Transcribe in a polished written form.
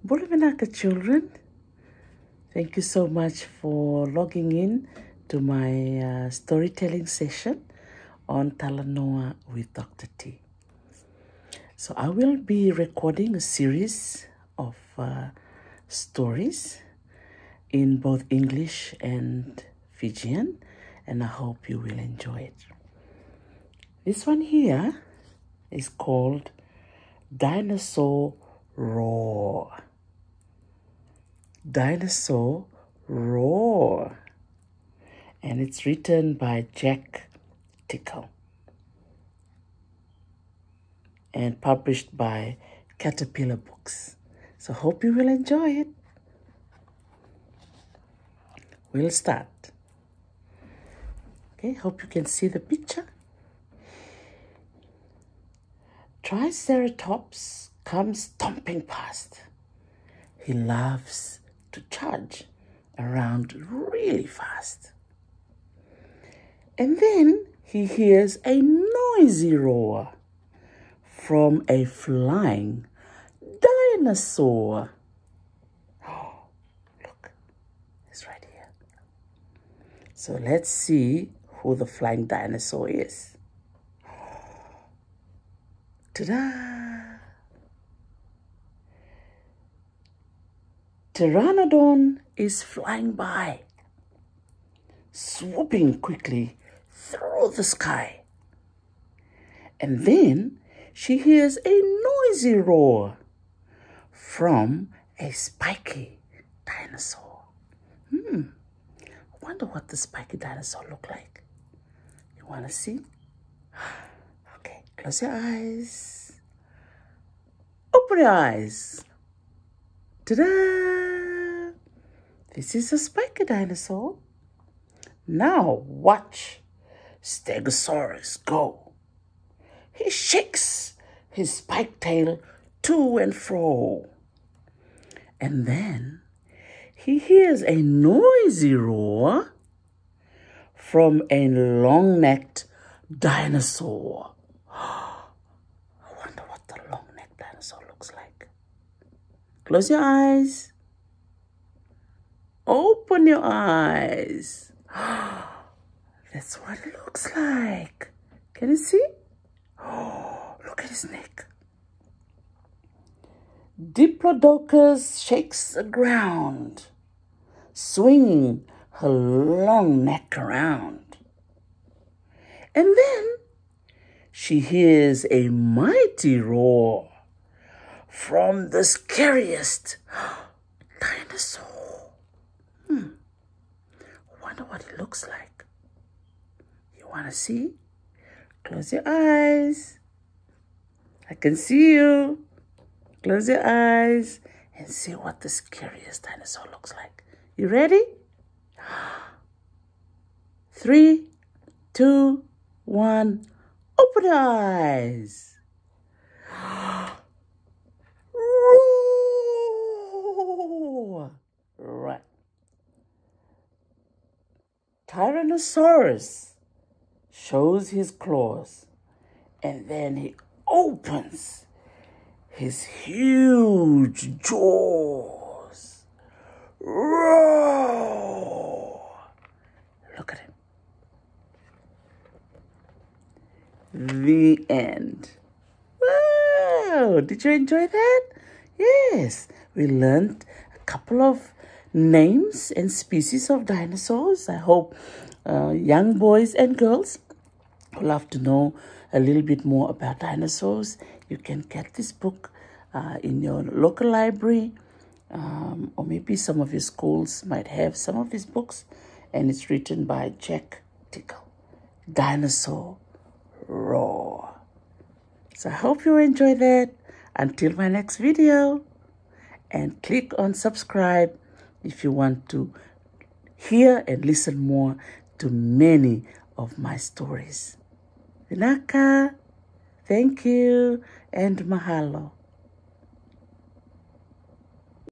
Bula vinaka, children. Thank you so much for logging in to my storytelling session on Talanoa with Dr. T. So I will be recording a series of stories in both English and Fijian, and I hope you will enjoy it. This one here is called Dinosaur Roar. Dinosaur Roar. And it's written by Jack Tickle and published by Caterpillar Books. So hope you will enjoy it. We'll start. Okay, hope you can see the picture. Triceratops comes stomping past. He loves to charge around really fast. And then he hears a noisy roar from a flying dinosaur. Oh, look, it's right here. So let's see who the flying dinosaur is. Ta-da! Pteranodon is flying by, swooping quickly through the sky. And then she hears a noisy roar from a spiky dinosaur. I wonder what the spiky dinosaur looked like. You want to see? Okay, close your eyes. Open your eyes. Ta-da! This is a spiky dinosaur. Now watch Stegosaurus go. He shakes his spiked tail to and fro. And then he hears a noisy roar from a long-necked dinosaur. I wonder what the long-necked dinosaur looks like. Close your eyes. Open your eyes. That's what it looks like. Can you see? Oh, look at his neck. Diplodocus shakes the ground, swinging her long neck around. And then she hears a mighty roar from the scariest dinosaur. I wonder what it looks like. You want to see? Close your eyes. I can see you. Close your eyes and see what the scariest dinosaur looks like. You ready? 3, 2, 1. Open your eyes. Roar. Right. Tyrannosaurus shows his claws, and then he opens his huge jaws. Roar! Look at him. The end. Wow! Did you enjoy that? Yes, we learned a couple of names and species of dinosaurs. I hope young boys and girls who love to know a little bit more about dinosaurs, you can get this book in your local library, or maybe some of your schools might have some of his books, and it's written by Jack Tickle. Dinosaur Roar. So I hope you enjoy that. Until my next video, and click on subscribe if you want to hear and listen more to many of my stories. Vinaka, thank you, and mahalo.